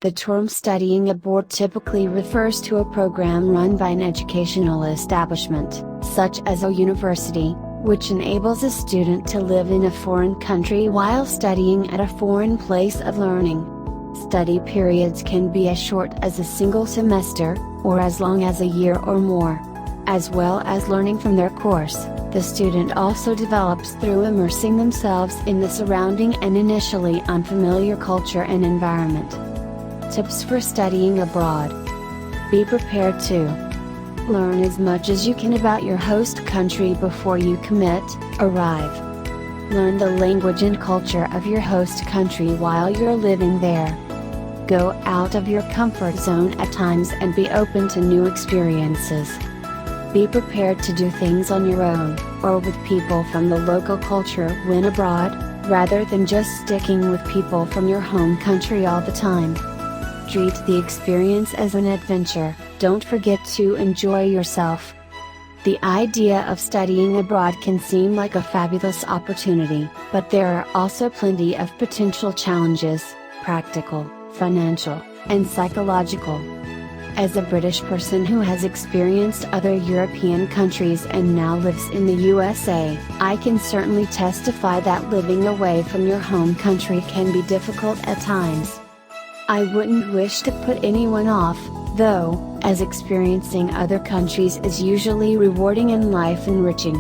The term studying abroad typically refers to a program run by an educational establishment, such as a university, which enables a student to live in a foreign country while studying at a foreign place of learning. Study periods can be as short as a single semester, or as long as a year or more. As well as learning from their course, the student also develops through immersing themselves in the surrounding and initially unfamiliar culture and environment. Tips for studying abroad. Be prepared to learn as much as you can about your host country before you arrive. Learn the language and culture of your host country while you're living there. Go out of your comfort zone at times and be open to new experiences. Be prepared to do things on your own, or with people from the local culture when abroad, rather than just sticking with people from your home country all the time. Treat the experience as an adventure, don't forget to enjoy yourself. The idea of studying abroad can seem like a fabulous opportunity, but there are also plenty of potential challenges, practical, financial, and psychological. As a British person who has experienced other European countries and now lives in the USA, I can certainly testify that living away from your home country can be difficult at times. I wouldn't wish to put anyone off, though, as experiencing other countries is usually rewarding and life enriching.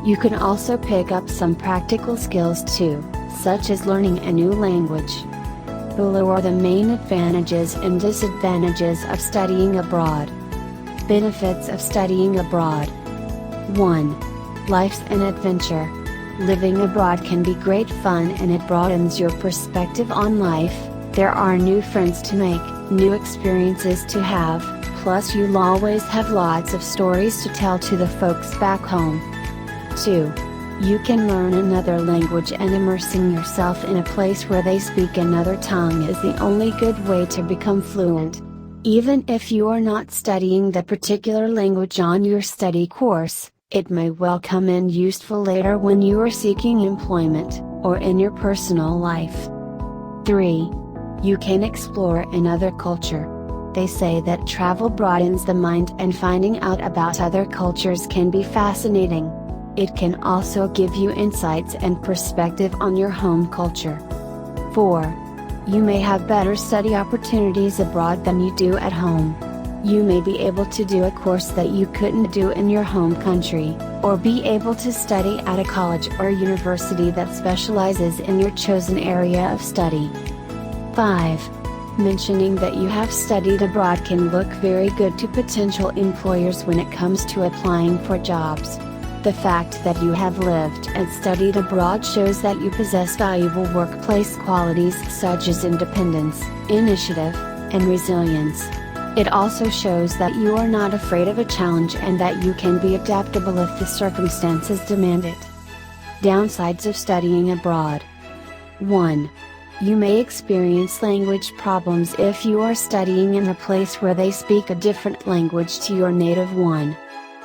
You can also pick up some practical skills too, such as learning a new language. Below are the main advantages and disadvantages of studying abroad. Benefits of studying abroad. 1. Life's an adventure. Living abroad can be great fun and it broadens your perspective on life. There are new friends to make, new experiences to have, plus you'll always have lots of stories to tell to the folks back home. 2. You can learn another language, and immersing yourself in a place where they speak another tongue is the only good way to become fluent. Even if you are not studying the particular language on your study course, it may well come in useful later when you are seeking employment, or in your personal life. 3. You can explore another culture. They say that travel broadens the mind, and finding out about other cultures can be fascinating. It can also give you insights and perspective on your home culture. 4. You may have better study opportunities abroad than you do at home. You may be able to do a course that you couldn't do in your home country, or be able to study at a college or university that specializes in your chosen area of study. 5. Mentioning that you have studied abroad can look very good to potential employers when it comes to applying for jobs. The fact that you have lived and studied abroad shows that you possess valuable workplace qualities such as independence, initiative, and resilience. It also shows that you are not afraid of a challenge and that you can be adaptable if the circumstances demand it. Downsides of studying abroad. 1. You may experience language problems if you are studying in a place where they speak a different language to your native one.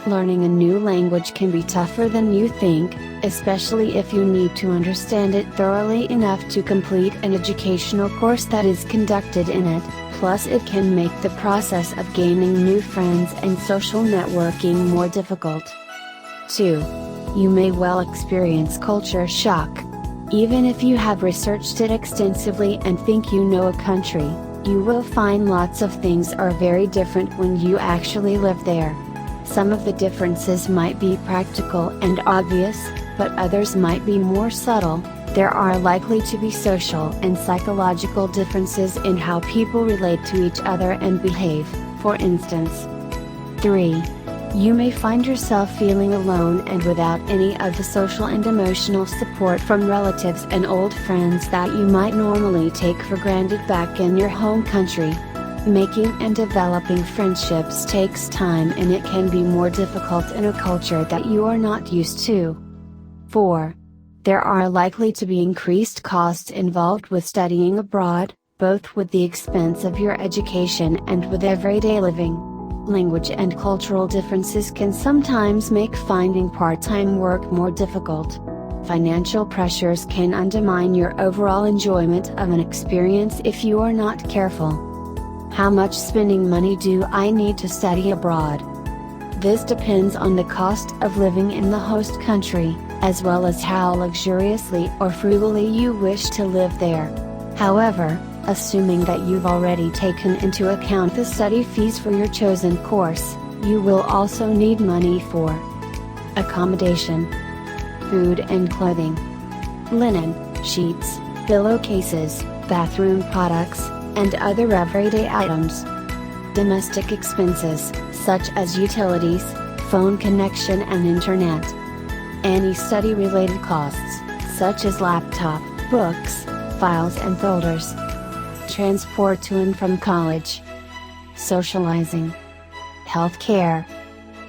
Learning a new language can be tougher than you think, especially if you need to understand it thoroughly enough to complete an educational course that is conducted in it, plus it can make the process of gaining new friends and social networking more difficult. 2. You may well experience culture shock. Even if you have researched it extensively and think you know a country, you will find lots of things are very different when you actually live there. Some of the differences might be practical and obvious, but others might be more subtle. There are likely to be social and psychological differences in how people relate to each other and behave, for instance. 3. You may find yourself feeling alone and without any of the social and emotional support from relatives and old friends that you might normally take for granted back in your home country. Making and developing friendships takes time, and it can be more difficult in a culture that you are not used to. 4. There are likely to be increased costs involved with studying abroad, both with the expense of your education and with everyday living. Language and cultural differences can sometimes make finding part-time work more difficult. Financial pressures can undermine your overall enjoyment of an experience if you are not careful. How much spending money do I need to study abroad? This depends on the cost of living in the host country, as well as how luxuriously or frugally you wish to live there. However, assuming that you've already taken into account the study fees for your chosen course, you will also need money for accommodation, food and clothing, linen, sheets, pillowcases, bathroom products, and other everyday items. Domestic expenses, such as utilities, phone connection and internet. Any study-related costs, such as laptop, books, files and folders. Transport to and from college. Socializing. Healthcare.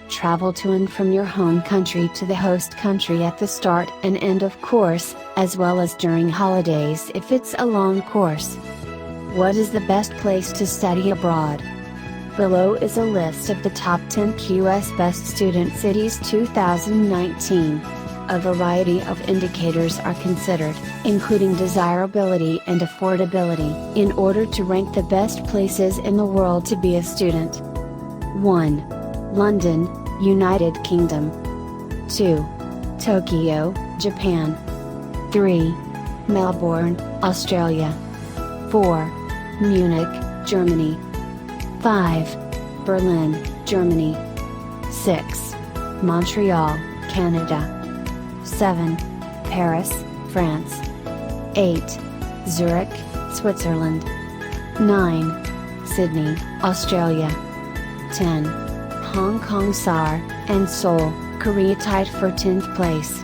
Travel to and from your home country to the host country at the start and end of course, as well as during holidays if it's a long course. What is the best place to study abroad? Below is a list of the top 10 QS Best Student Cities 2019. A variety of indicators are considered, including desirability and affordability, in order to rank the best places in the world to be a student. 1. London, United Kingdom. 2. Tokyo, Japan. 3. Melbourne, Australia. 4. Munich, Germany. 5. Berlin, Germany. 6. Montreal, Canada. 7. Paris, France. 8. Zurich, Switzerland. 9. Sydney, Australia. 10. Hong Kong SAR, and Seoul, Korea tied for 10th place.